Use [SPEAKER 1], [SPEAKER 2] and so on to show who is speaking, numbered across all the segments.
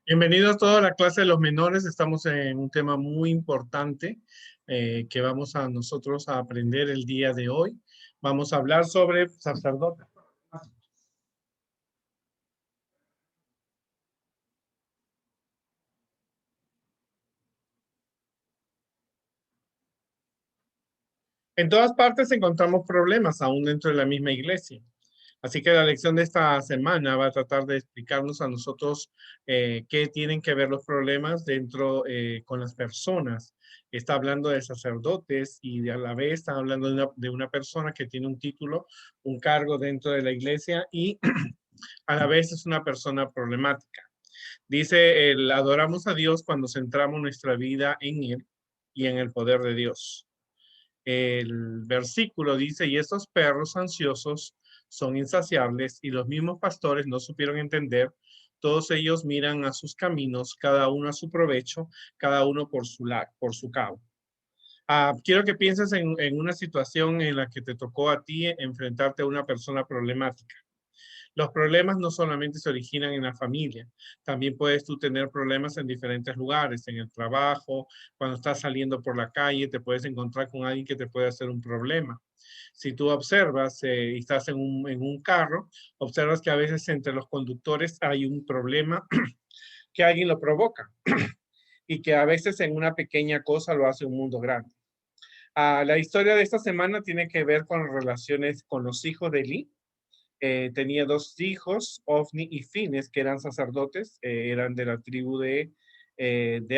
[SPEAKER 1] Bienvenidos todos a la clase de los menores. Estamos en un tema muy importante que vamos a nosotros a aprender el día de hoy. Vamos a hablar sobre sacerdotes. En todas partes encontramos problemas, aún dentro de la misma iglesia. Así que la lección de esta semana va a tratar de explicarnos a nosotros qué tienen que ver los problemas dentro con las personas. Está hablando de sacerdotes y a la vez está hablando de una persona que tiene un título, un cargo dentro de la iglesia y a la vez es una persona problemática. Dice, adoramos a Dios cuando centramos nuestra vida en Él y en el poder de Dios. El versículo dice, y estos perros ansiosos son insaciables y los mismos pastores no supieron entender. Todos ellos miran a sus caminos, cada uno a su provecho, cada uno por su cabo. Quiero que pienses en una situación en la que te tocó a ti enfrentarte a una persona problemática. Los problemas no solamente se originan en la familia, también puedes tú tener problemas en diferentes lugares, en el trabajo, cuando estás saliendo por la calle, te puedes encontrar con alguien que te puede hacer un problema. Si tú observas y estás en un carro, observas que a veces entre los conductores hay un problema que alguien lo provoca y que a veces en una pequeña cosa lo hace un mundo grande. La historia de esta semana tiene que ver con relaciones con los hijos de Eli. Tenía dos hijos, Ofni y Fines, que eran sacerdotes, eran de la tribu de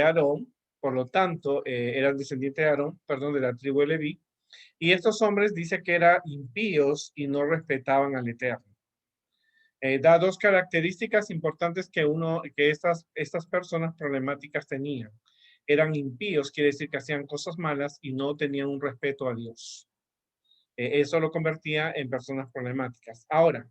[SPEAKER 1] Aarón, por lo tanto, eran descendientes de Aarón, perdón, de la tribu de Leví, y estos hombres dice que eran impíos y no respetaban al Eterno. Da dos características importantes que estas personas problemáticas tenían. Eran impíos, quiere decir que hacían cosas malas y no tenían un respeto a Dios. Eso lo convertía en personas problemáticas. Ahora,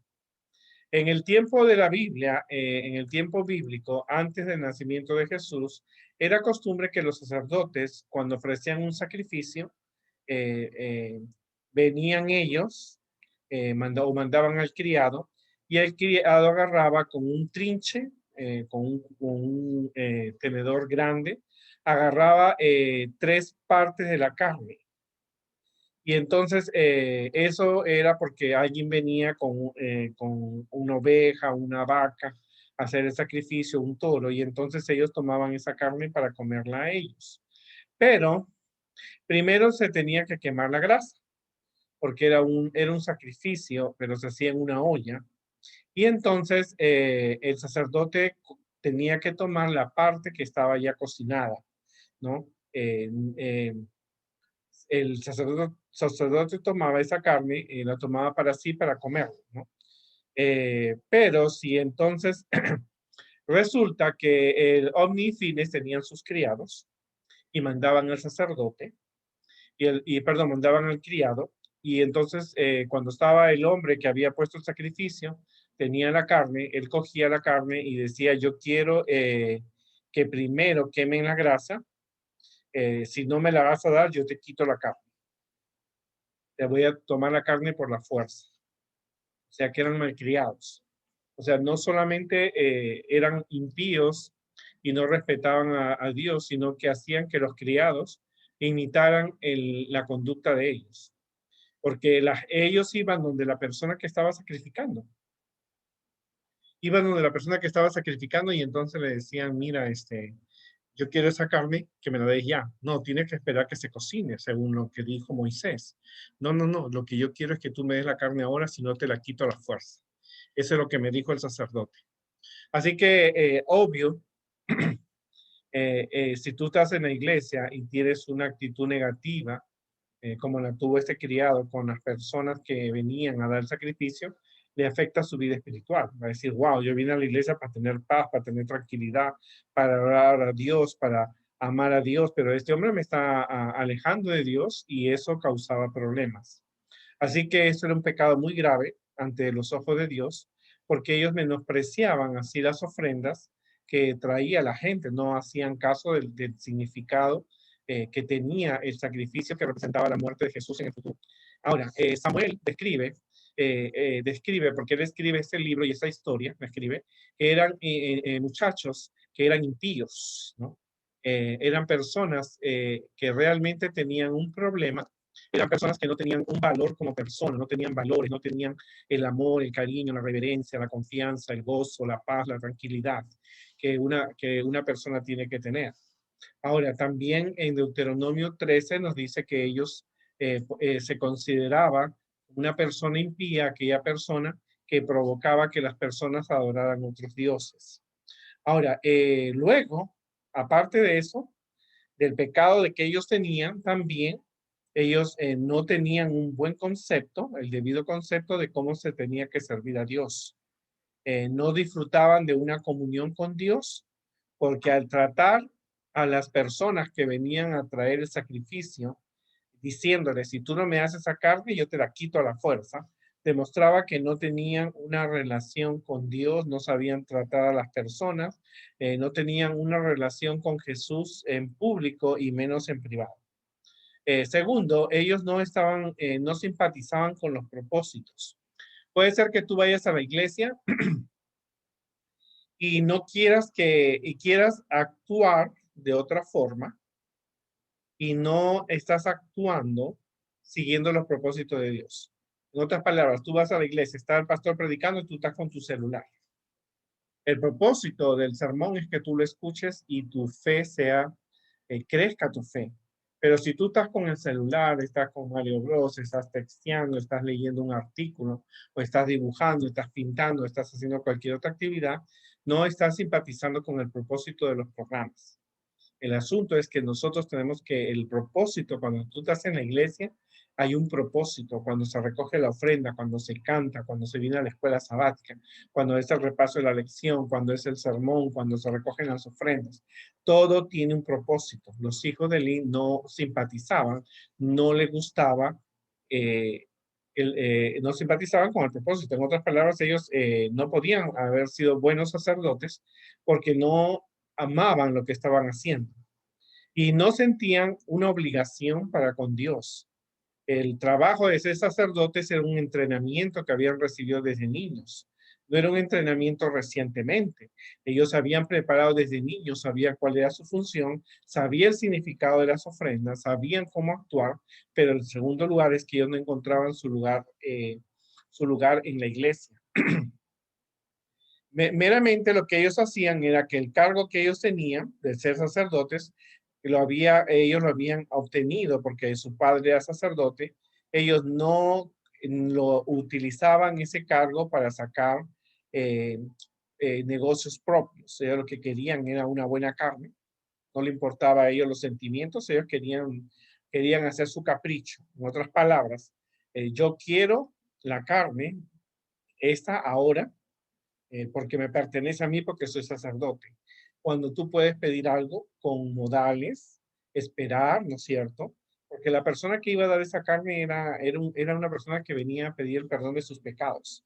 [SPEAKER 1] en el tiempo de la Biblia, en el tiempo bíblico, antes del nacimiento de Jesús, era costumbre que los sacerdotes, cuando ofrecían un sacrificio, eh, eh, venían ellos o mandaban al criado y el criado agarraba con un trinche, con un tenedor grande, agarraba tres partes de la carne y entonces eso era porque alguien venía con una oveja, una vaca, a hacer el sacrificio, un toro, y entonces ellos tomaban esa carne para comerla a ellos. Pero primero se tenía que quemar la grasa, porque era un sacrificio, pero se hacía en una olla. Y entonces el sacerdote tenía que tomar la parte que estaba ya cocinada, ¿no? El sacerdote tomaba esa carne y la tomaba para sí, para comer, ¿no? Pero si entonces resulta que el Omni y Fines tenían sus criados y mandaban al sacerdote, perdón, mandaban al criado, y entonces cuando estaba el hombre que había puesto el sacrificio, tenía la carne, él cogía la carne y decía, yo quiero que primero quemen la grasa, si no me la vas a dar, yo te quito la carne. Te voy a tomar la carne por la fuerza. O sea, que eran malcriados. O sea, no solamente eran impíos y no respetaban a Dios, sino que hacían que los criados imitaran la conducta de ellos. Porque ellos iban donde la persona que estaba sacrificando. Iban donde la persona que estaba sacrificando y entonces le decían, mira, yo quiero esa carne, que me la des ya. No, tiene que esperar que se cocine, según lo que dijo Moisés. No, no, no, lo que yo quiero es que tú me des la carne ahora, si no te la quito a la fuerza. Eso es lo que me dijo el sacerdote. Así que, obvio, si tú estás en la iglesia y tienes una actitud negativa, como la tuvo este criado con las personas que venían a dar sacrificio, le afecta su vida espiritual. Va a decir, wow, yo vine a la iglesia para tener paz, para tener tranquilidad, para orar a Dios, para amar a Dios, pero este hombre me está alejando de Dios y eso causaba problemas. Así que esto era un pecado muy grave ante los ojos de Dios, porque ellos menospreciaban así las ofrendas que traía la gente, no hacían caso del significado que tenía el sacrificio que representaba la muerte de Jesús en el futuro. Ahora, Samuel describe, porque él escribe este libro y esta historia, escribe, que eran muchachos que eran impíos, ¿no? Eran personas que realmente tenían un problema, eran personas que no tenían un valor como persona, no tenían valores, no tenían el amor, el cariño, la reverencia, la confianza, el gozo, la paz, la tranquilidad que una persona tiene que tener. Ahora, también en Deuteronomio 13 nos dice que ellos se consideraba una persona impía, aquella persona que provocaba que las personas adoraran otros dioses. Ahora, luego, aparte de eso, del pecado de que ellos tenían, también ellos no tenían un buen concepto, el debido concepto de cómo se tenía que servir a Dios. No disfrutaban de una comunión con Dios, porque al tratar a las personas que venían a traer el sacrificio, diciéndole, si tú no me haces esa carne, yo te la quito a la fuerza, demostraba que no tenían una relación con Dios, no sabían tratar a las personas, no tenían una relación con Jesús en público y menos en privado. Segundo, ellos no simpatizaban con los propósitos. Puede ser que tú vayas a la iglesia y no quieras actuar de otra forma y no estás actuando siguiendo los propósitos de Dios. En otras palabras, tú vas a la iglesia, está el pastor predicando y tú estás con tu celular. El propósito del sermón es que tú lo escuches y tu fe crezca tu fe. Pero si tú estás con el celular, estás con Mario Bros, estás texteando, estás leyendo un artículo, o estás dibujando, estás pintando, estás haciendo cualquier otra actividad, no estás simpatizando con el propósito de los programas. El asunto es que nosotros tenemos que el propósito, cuando tú estás en la iglesia, hay un propósito, cuando se recoge la ofrenda, cuando se canta, cuando se viene a la escuela sabática, cuando es el repaso de la lección, cuando es el sermón, cuando se recogen las ofrendas. Todo tiene un propósito. Los hijos de Eli no simpatizaban, no les gustaba, no simpatizaban con el propósito. En otras palabras, ellos no podían haber sido buenos sacerdotes porque no amaban lo que estaban haciendo y no sentían una obligación para con Dios. El trabajo de ser sacerdotes era un entrenamiento que habían recibido desde niños. No era un entrenamiento recientemente. Ellos habían preparado desde niños, sabían cuál era su función, sabían el significado de las ofrendas, sabían cómo actuar, pero el segundo lugar es que ellos no encontraban su lugar en la iglesia. Meramente lo que ellos hacían era que el cargo que ellos tenían de ser sacerdotes, ellos lo habían obtenido porque su padre era sacerdote, ellos no lo utilizaban ese cargo para sacar eh, negocios propios. Ellos lo que querían era una buena carne, no le importaba a ellos los sentimientos, ellos querían hacer su capricho. En otras palabras, yo quiero la carne, esta ahora, porque me pertenece a mí porque soy sacerdote. Cuando tú puedes pedir algo con modales, esperar, ¿no es cierto? Porque la persona que iba a dar esa carne era una persona que venía a pedir el perdón de sus pecados.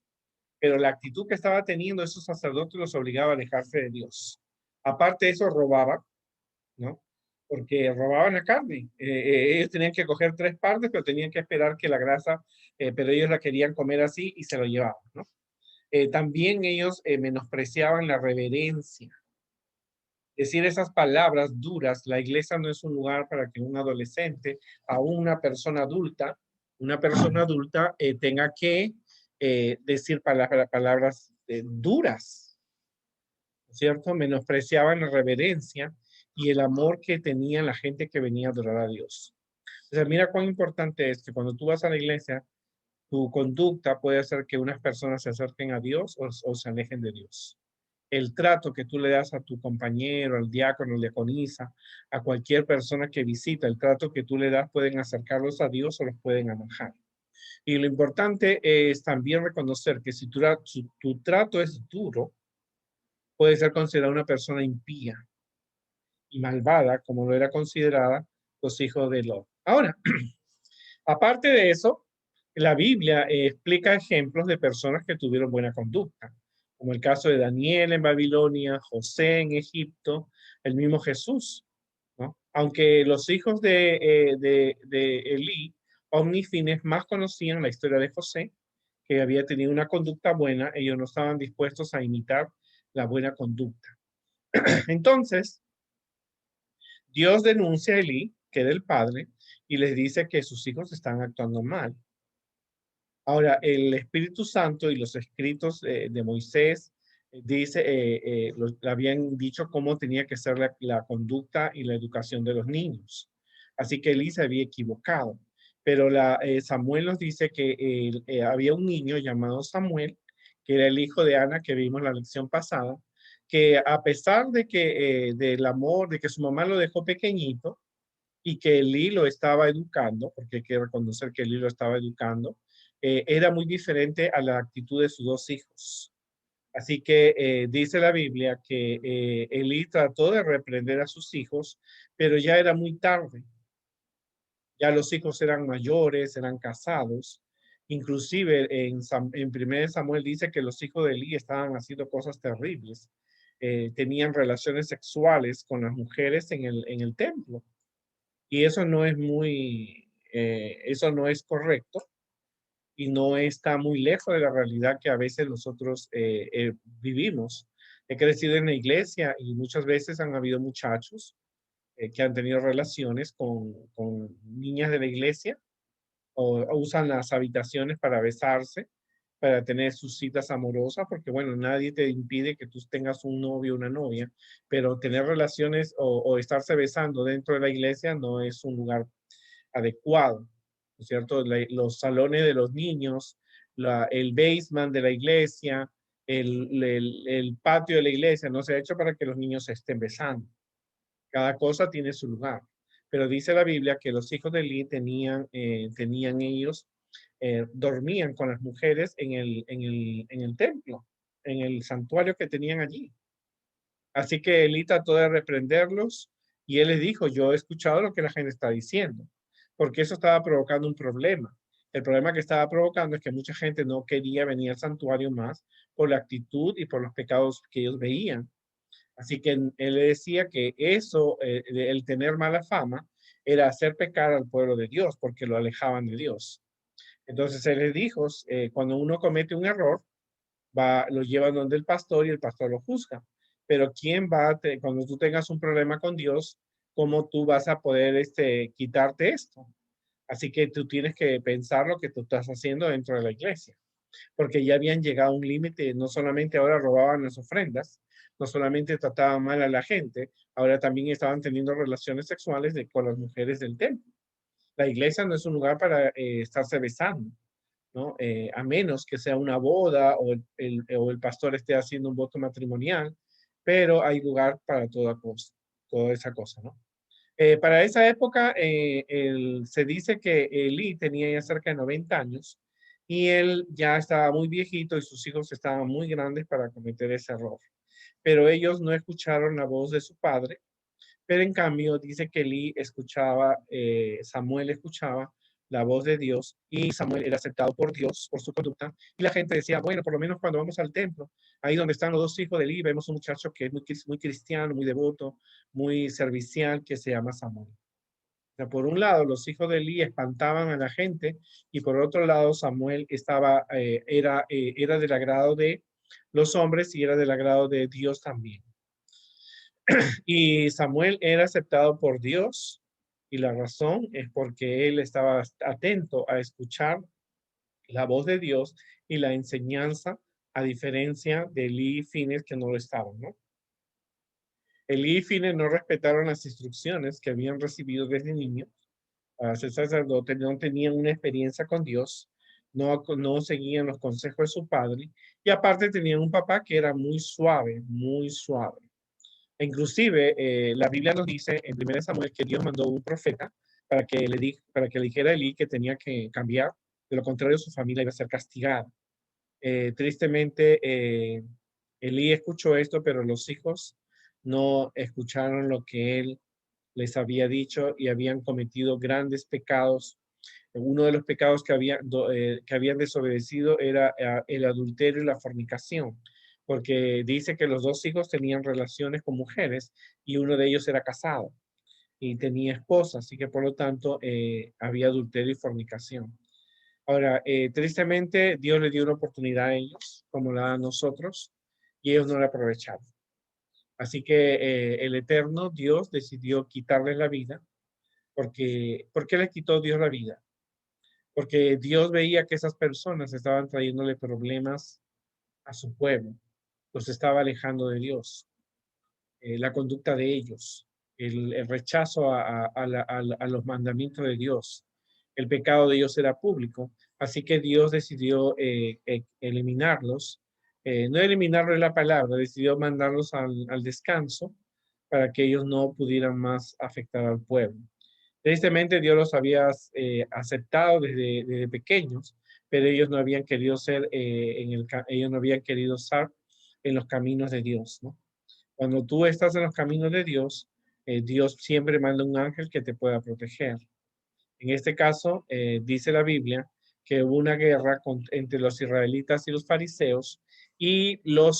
[SPEAKER 1] Pero la actitud que estaba teniendo esos sacerdotes los obligaba a alejarse de Dios. Aparte de eso, robaba, ¿no? Porque robaban la carne. Ellos tenían que coger tres partes, pero tenían que esperar que la grasa, pero ellos la querían comer así y se lo llevaban, ¿no? También ellos menospreciaban la reverencia. Decir esas palabras duras, la iglesia no es un lugar para que un adolescente, a una persona adulta tenga que decir palabras duras, ¿cierto? Menospreciaban la reverencia y el amor que tenía la gente que venía a adorar a Dios. O sea, mira cuán importante es que cuando tú vas a la iglesia, tu conducta puede hacer que unas personas se acerquen a Dios o se alejen de Dios. El trato que tú le das a tu compañero, al diácono, al diaconisa, a cualquier persona que visita, el trato que tú le das pueden acercarlos a Dios o los pueden alejar. Y lo importante es también reconocer que si tu trato es duro, puede ser considerada una persona impía y malvada, como lo era considerada los hijos de Lot. Ahora, aparte de eso, la Biblia explica ejemplos de personas que tuvieron buena conducta, como el caso de Daniel en Babilonia, José en Egipto, el mismo Jesús, ¿no? Aunque los hijos de Elí, omnífines, más conocían la historia de José, que había tenido una conducta buena, ellos no estaban dispuestos a imitar la buena conducta. Entonces, Dios denuncia a Elí, que era el padre, y les dice que sus hijos están actuando mal. Ahora, el Espíritu Santo y los escritos de Moisés le habían dicho cómo tenía que ser la conducta y la educación de los niños. Así que Elí se había equivocado. Pero Samuel nos dice que había un niño llamado Samuel, que era el hijo de Ana, que vimos en la lección pasada, que a pesar de que del amor, de que su mamá lo dejó pequeñito, y que Elí lo estaba educando, porque hay que reconocer que Elí lo estaba educando, era muy diferente a la actitud de sus dos hijos. Así que dice la Biblia que Elí trató de reprender a sus hijos, pero ya era muy tarde. Ya los hijos eran mayores, eran casados. Inclusive en 1 Samuel dice que los hijos de Elí estaban haciendo cosas terribles. Tenían relaciones sexuales con las mujeres en el templo. Y eso no es eso no es correcto y no está muy lejos de la realidad que a veces nosotros vivimos. He crecido en la iglesia y muchas veces han habido muchachos que han tenido relaciones con niñas de la iglesia o usan las habitaciones para besarse, para tener sus citas amorosas, porque bueno, nadie te impide que tú tengas un novio o una novia, pero tener relaciones o estarse besando dentro de la iglesia no es un lugar adecuado, ¿no es cierto? Los salones de los niños, el basement de la iglesia, el patio de la iglesia no se ha hecho para que los niños se estén besando. Cada cosa tiene su lugar. Pero dice la Biblia que los hijos de Eli tenían ellos, dormían con las mujeres en el templo, en el santuario que tenían allí. Así que Eli trató de reprenderlos y él les dijo, yo he escuchado lo que la gente está diciendo, porque eso estaba provocando un problema. El problema que estaba provocando es que mucha gente no quería venir al santuario más por la actitud y por los pecados que ellos veían. Así que él le decía que eso, el tener mala fama, era hacer pecar al pueblo de Dios, porque lo alejaban de Dios. Entonces él les dijo, cuando uno comete un error, lo llevan donde el pastor y el pastor lo juzga. Pero cuando tú tengas un problema con Dios, ¿cómo tú vas a poder quitarte esto? Así que tú tienes que pensar lo que tú estás haciendo dentro de la iglesia, porque ya habían llegado a un límite, no solamente ahora robaban las ofrendas, no solamente trataban mal a la gente, ahora también estaban teniendo relaciones sexuales con las mujeres del templo. La iglesia no es un lugar para estarse besando, ¿no? A menos que sea una boda o el pastor esté haciendo un voto matrimonial, pero hay lugar para toda esa cosa, ¿no? Para esa época se dice que Elí tenía ya cerca de 90 años y él ya estaba muy viejito y sus hijos estaban muy grandes para cometer ese error. Pero ellos no escucharon la voz de su padre, pero en cambio dice que Samuel escuchaba la voz de Dios y Samuel era aceptado por Dios por su conducta. Y la gente decía, bueno, por lo menos cuando vamos al templo, ahí donde están los dos hijos de Eli, vemos un muchacho que es muy cristiano, muy devoto, muy servicial, que se llama Samuel. O sea, por un lado, los hijos de Eli espantaban a la gente y por otro lado, Samuel era del agrado de los hombres y era del agrado de Dios también. Y Samuel era aceptado por Dios y la razón es porque él estaba atento a escuchar la voz de Dios y la enseñanza, a diferencia de Elí y Fines que no lo estaban, ¿no? Elí y Fines no respetaron las instrucciones que habían recibido desde niño. Para ser sacerdote no tenían una experiencia con Dios, no seguían los consejos de su padre y aparte tenían un papá que era muy suave, muy suave. Inclusive, la Biblia nos dice en 1 Samuel que Dios mandó un profeta para que le dijera a Elí que tenía que cambiar, de lo contrario su familia iba a ser castigada. Tristemente, Elí escuchó esto, pero los hijos no escucharon lo que él les había dicho y habían cometido grandes pecados. Uno de los pecados que habían desobedecido era el adulterio y la fornicación, porque dice que los dos hijos tenían relaciones con mujeres y uno de ellos era casado y tenía esposa, así que por lo tanto había adulterio y fornicación. Ahora, tristemente, Dios le dio una oportunidad a ellos, como la da a nosotros, y ellos no la aprovecharon. Así que el eterno Dios decidió quitarles la vida. ¿Por qué les quitó Dios la vida? Porque Dios veía que esas personas estaban trayéndole problemas a su pueblo, los estaba alejando de Dios. La conducta de ellos, el rechazo a los mandamientos de Dios, el pecado de ellos era público, así que Dios decidió eliminarlos, no eliminarlo en la palabra, decidió mandarlos al descanso para que ellos no pudieran más afectar al pueblo. Tristemente Dios los había aceptado desde pequeños, pero ellos no habían querido ser ellos no habían querido estar en los caminos de Dios, ¿no? Cuando tú estás en los caminos de Dios, Dios siempre manda un ángel que te pueda proteger. En este caso, dice la Biblia que hubo una guerra entre los israelitas y los fariseos y los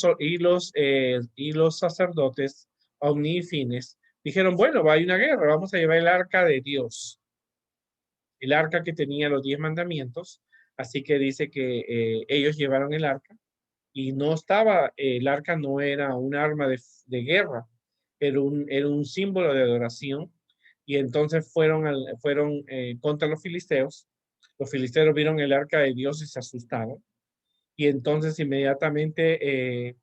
[SPEAKER 1] sacerdotes omnifines dijeron, bueno, hay una guerra, vamos a llevar el arca de Dios, el arca que tenía los 10 mandamientos. Así que dice que ellos llevaron el arca y no estaba, el arca no era un arma de guerra, era un símbolo de adoración. Y entonces fueron contra los filisteos vieron el arca de Dios y se asustaron. Y entonces inmediatamente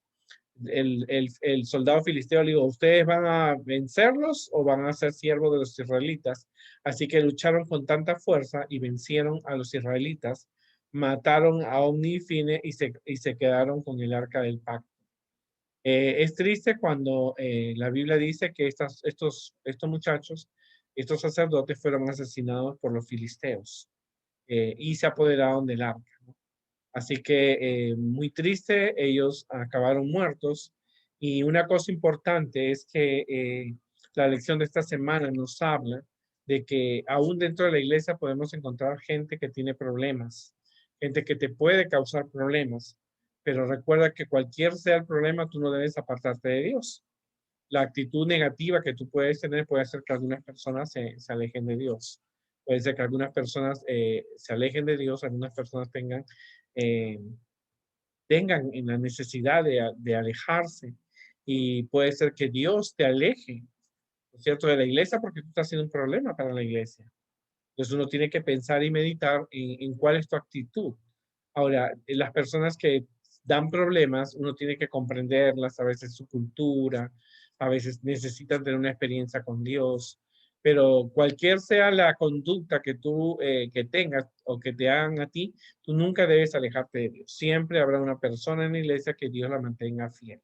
[SPEAKER 1] el soldado filisteo le dijo, ¿ustedes van a vencerlos o van a ser siervos de los israelitas? Así que lucharon con tanta fuerza y vencieron a los israelitas, mataron a Omni y Fine y se quedaron con el arca del pacto. Es triste cuando la Biblia dice que estos muchachos, estos sacerdotes fueron asesinados por los filisteos y se apoderaron del arca, ¿no? Así que muy triste, ellos acabaron muertos. Y una cosa importante es que la lección de esta semana nos habla de que aún dentro de la iglesia podemos encontrar gente que tiene problemas, gente que te puede causar problemas, pero recuerda que cualquier sea el problema, tú no debes apartarte de Dios. La actitud negativa que tú puedes tener puede hacer que algunas personas se alejen de Dios. Puede ser que algunas personas se alejen de Dios, algunas personas eh, tengan en la necesidad de alejarse y puede ser que Dios te aleje, ¿no es cierto?, de la iglesia porque tú estás siendo un problema para la iglesia. Entonces uno tiene que pensar y meditar en cuál es tu actitud. Ahora, las personas que dan problemas, uno tiene que comprenderlas, a veces su cultura, a veces necesitan tener una experiencia con Dios, pero cualquier sea la conducta que tú que tengas o que te hagan a ti, tú nunca debes alejarte de Dios. Siempre habrá una persona en la iglesia que Dios la mantenga fiel.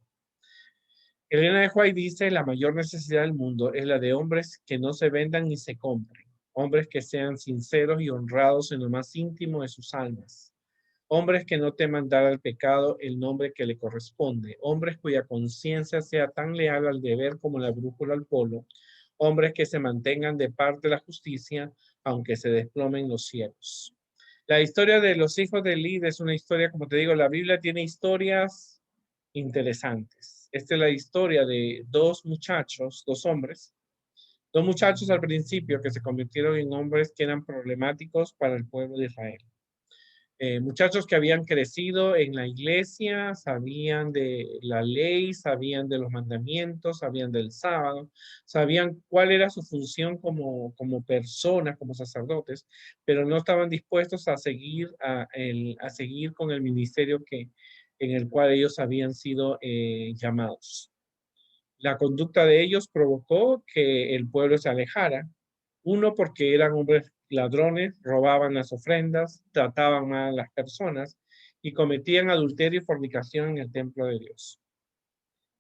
[SPEAKER 1] Elena de White dice, la mayor necesidad del mundo es la de hombres que no se vendan ni se compren, hombres que sean sinceros y honrados en lo más íntimo de sus almas, hombres que no teman dar al pecado el nombre que le corresponde, hombres cuya conciencia sea tan leal al deber como la brújula al polo, hombres que se mantengan de parte de la justicia, aunque se desplomen los cielos. La historia de los hijos de Lid es una historia, como te digo, la Biblia tiene historias interesantes. Esta es la historia de dos muchachos al principio que se convirtieron en hombres que eran problemáticos para el pueblo de Israel. Muchachos que habían crecido en la iglesia, sabían de la ley, sabían de los mandamientos, sabían del sábado, sabían cuál era su función como personas, como sacerdotes, pero no estaban dispuestos a seguir con el ministerio en el cual ellos habían sido llamados. La conducta de ellos provocó que el pueblo se alejara. Uno, porque eran hombres ladrones, robaban las ofrendas, trataban mal a las personas y cometían adulterio y fornicación en el templo de Dios.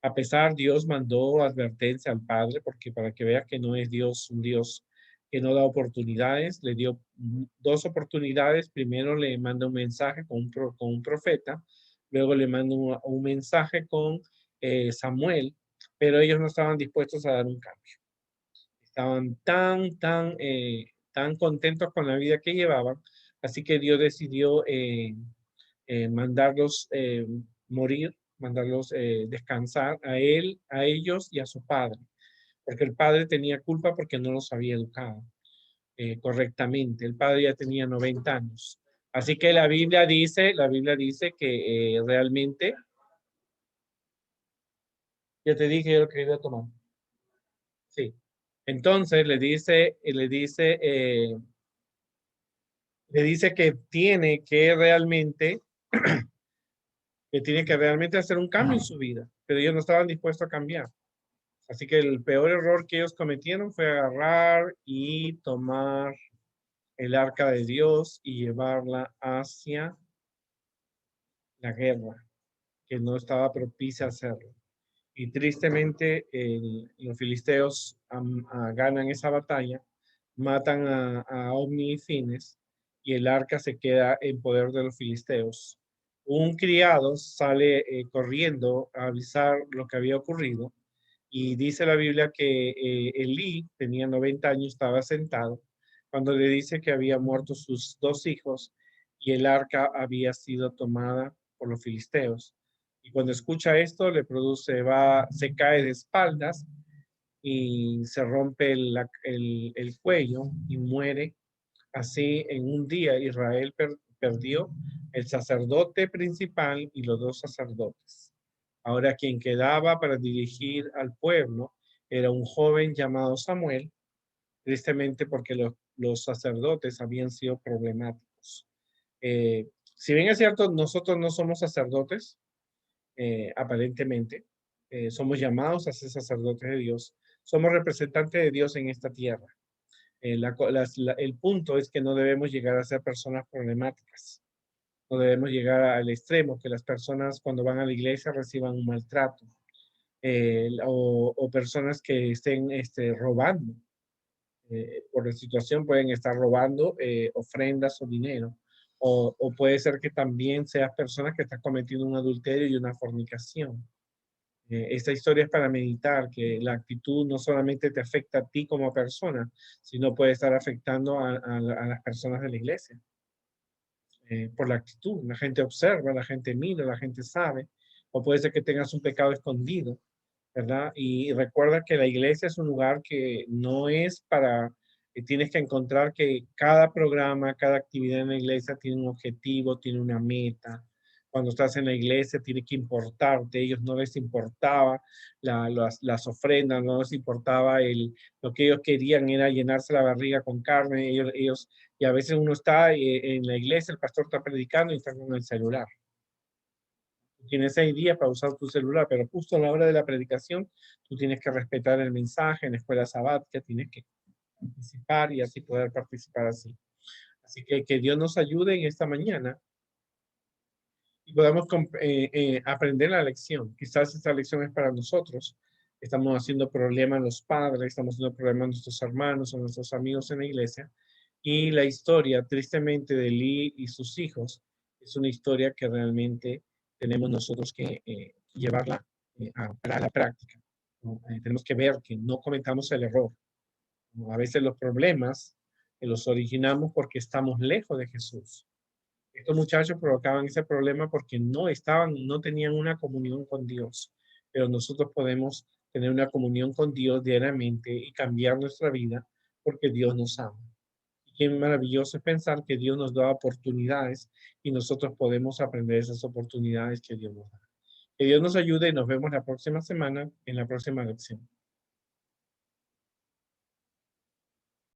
[SPEAKER 1] A pesar, Dios mandó advertencia al padre, porque para que vea que no es Dios un Dios que no da oportunidades, le dio 2 oportunidades. Primero le manda un mensaje con un profeta, luego le manda un mensaje con Samuel, pero ellos no estaban dispuestos a dar un cambio. Estaban tan contentos con la vida que llevaban, así que Dios decidió mandarlos morir, mandarlos descansar a él, a ellos y a su padre, porque el padre tenía culpa porque no los había educado correctamente. El padre ya tenía 90 años. Así que la Biblia dice que realmente Ya te dije lo que iba a tomar. Sí. Entonces le dice que tiene que realmente hacer un cambio en su vida, pero ellos no estaban dispuestos a cambiar. Así que el peor error que ellos cometieron fue agarrar y tomar el arca de Dios y llevarla hacia la guerra, que no estaba propicia a hacerlo. Y tristemente los filisteos ganan esa batalla, matan a Omni y Fines, y el arca se queda en poder de los filisteos. Un criado sale corriendo a avisar lo que había ocurrido, y dice la Biblia que Elí tenía 90 años, estaba sentado, cuando le dice que había muerto sus dos hijos y el arca había sido tomada por los filisteos. Y cuando escucha esto, se cae de espaldas y se rompe el cuello y muere. Así, en un día, Israel perdió el sacerdote principal y los dos sacerdotes. Ahora, quien quedaba para dirigir al pueblo era un joven llamado Samuel, tristemente porque los sacerdotes habían sido problemáticos. Si bien es cierto, nosotros no somos sacerdotes, aparentemente, somos llamados a ser sacerdotes de Dios, somos representantes de Dios en esta tierra. El punto es que no debemos llegar a ser personas problemáticas. No debemos llegar al extremo que las personas cuando van a la iglesia reciban un maltrato, o personas que estén robando. Por la situación pueden estar robando ofrendas o dinero. O puede ser que también seas personas que están cometiendo un adulterio y una fornicación. Esta historia es para meditar que la actitud no solamente te afecta a ti como persona, sino puede estar afectando a las personas de la iglesia. Por la actitud, la gente observa, la gente mira, la gente sabe, o puede ser que tengas un pecado escondido, ¿verdad? Y recuerda que la iglesia es un lugar que no es tienes que encontrar que cada programa, cada actividad en la iglesia tiene un objetivo, tiene una meta. Cuando estás en la iglesia tiene que importarte, ellos no les importaba las ofrendas, no les importaba lo que ellos querían era llenarse la barriga con carne, y a veces uno está en la iglesia, el pastor está predicando y está con el celular. Tienes 6 días para usar tu celular, pero justo a la hora de la predicación, tú tienes que respetar el mensaje en la escuela sabática, tienes que participar y así poder participar así. Así que Dios nos ayude en esta mañana y podamos aprender la lección. Quizás esta lección es para nosotros. Estamos haciendo problemas a los padres, estamos haciendo problemas a nuestros hermanos, a nuestros amigos en la iglesia. Y la historia, tristemente, de Lee y sus hijos es una historia que realmente tenemos nosotros que llevarla a la práctica, ¿no? Tenemos que ver que no cometamos el error, ¿no? A veces los problemas los originamos porque estamos lejos de Jesús. Estos muchachos provocaban ese problema porque no tenían una comunión con Dios, pero nosotros podemos tener una comunión con Dios diariamente y cambiar nuestra vida porque Dios nos ama. Y qué maravilloso es pensar que Dios nos da oportunidades y nosotros podemos aprender esas oportunidades que Dios nos da. Que Dios nos ayude y nos vemos la próxima semana en la próxima lección.